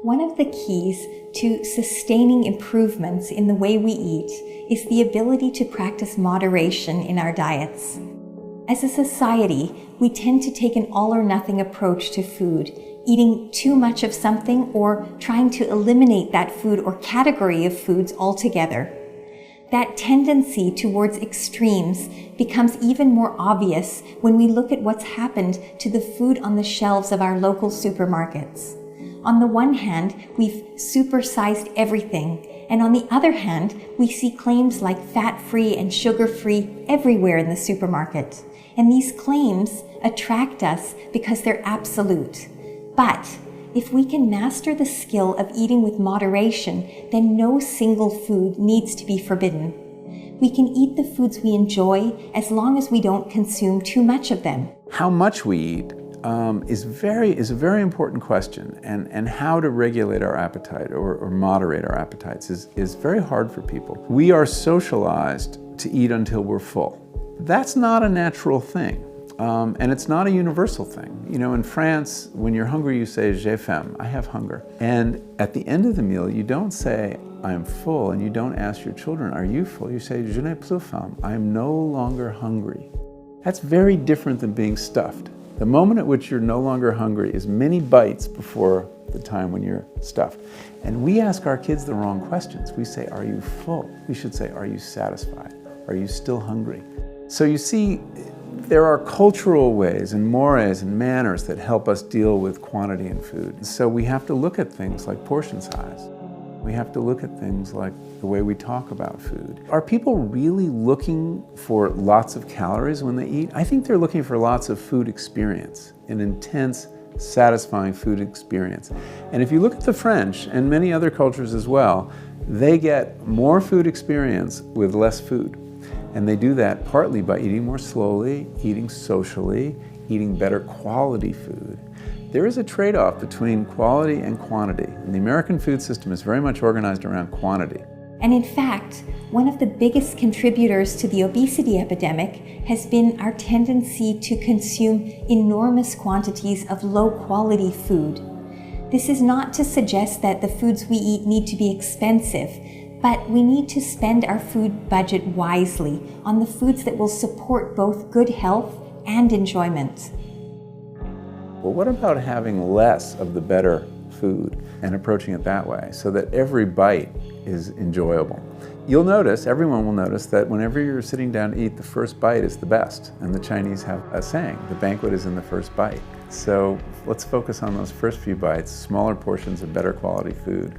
One of the keys to sustaining improvements in the way we eat is the ability to practice moderation in our diets. As a society, we tend to take an all-or-nothing approach to food, eating too much of something or trying to eliminate that food or category of foods altogether. That tendency towards extremes becomes even more obvious when we look at what's happened to the food on the shelves of our local supermarkets. On the one hand, we've supersized everything, and on the other hand, we see claims like fat-free and sugar-free everywhere in the supermarket. And these claims attract us because they're absolute. But if we can master the skill of eating with moderation, then no single food needs to be forbidden. We can eat the foods we enjoy as long as we don't consume too much of them. How much we eat is a very important question, and how to regulate our appetite or moderate our appetites is very hard for people. We are socialized to eat until we're full. That's not a natural thing, and it's not a universal thing. You know, in France, when you're hungry, you say, j'ai faim, I have hunger. And at the end of the meal, you don't say, I am full, and you don't ask your children, are you full? You say, je n'ai plus faim, I am no longer hungry. That's very different than being stuffed. The moment at which you're no longer hungry is many bites before the time when you're stuffed. And we ask our kids the wrong questions. We say, are you full? We should say, are you satisfied? Are you still hungry? So you see, there are cultural ways and mores and manners that help us deal with quantity in food. So we have to look at things like portion size. We have to look at things like the way we talk about food. Are people really looking for lots of calories when they eat? I think they're looking for lots of food experience, an intense, satisfying food experience. And if you look at the French and many other cultures as well, they get more food experience with less food. And they do that partly by eating more slowly, eating socially, eating better quality food. There is a trade-off between quality and quantity, and the American food system is very much organized around quantity. And in fact, one of the biggest contributors to the obesity epidemic has been our tendency to consume enormous quantities of low-quality food. This is not to suggest that the foods we eat need to be expensive, but we need to spend our food budget wisely on the foods that will support both good health and enjoyment. Well, what about having less of the better food and approaching it that way so that every bite is enjoyable? You'll notice, everyone will notice, that whenever you're sitting down to eat, the first bite is the best. And the Chinese have a saying, the banquet is in the first bite. So let's focus on those first few bites, smaller portions of better quality food.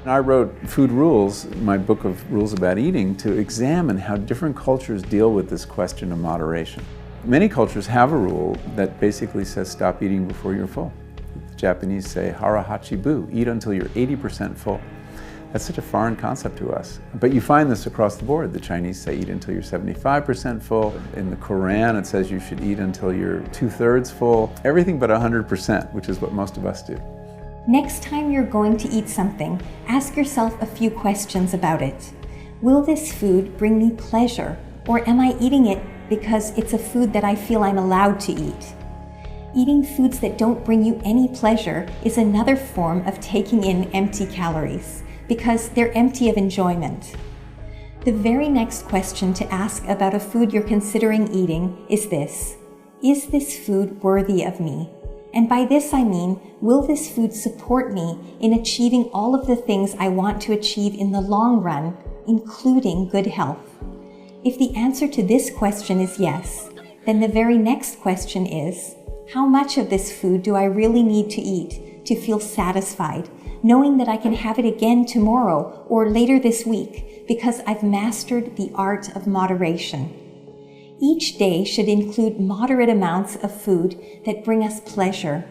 And I wrote Food Rules, my book of rules about eating, to examine how different cultures deal with this question of moderation. Many cultures have a rule that basically says stop eating before you're full. The Japanese say hara hachibu, eat until you're 80% full. That's such a foreign concept to us. But you find this across the board. The Chinese say eat until you're 75% full. In the Quran it says you should eat until you're 2/3 full. Everything but 100%, which is what most of us do. Next time you're going to eat something, ask yourself a few questions about it. Will this food bring me pleasure, or am I eating it because it's a food that I feel I'm allowed to eat? Eating foods that don't bring you any pleasure is another form of taking in empty calories, because they're empty of enjoyment. The very next question to ask about a food you're considering eating is this: is this food worthy of me? And by this I mean, will this food support me in achieving all of the things I want to achieve in the long run, including good health? If the answer to this question is yes, then the very next question is, how much of this food do I really need to eat to feel satisfied, knowing that I can have it again tomorrow or later this week because I've mastered the art of moderation? Each day should include moderate amounts of food that bring us pleasure.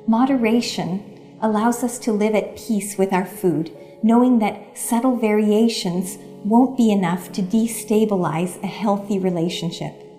Moderation allows us to live at peace with our food, knowing that subtle variations won't be enough to destabilize a healthy relationship.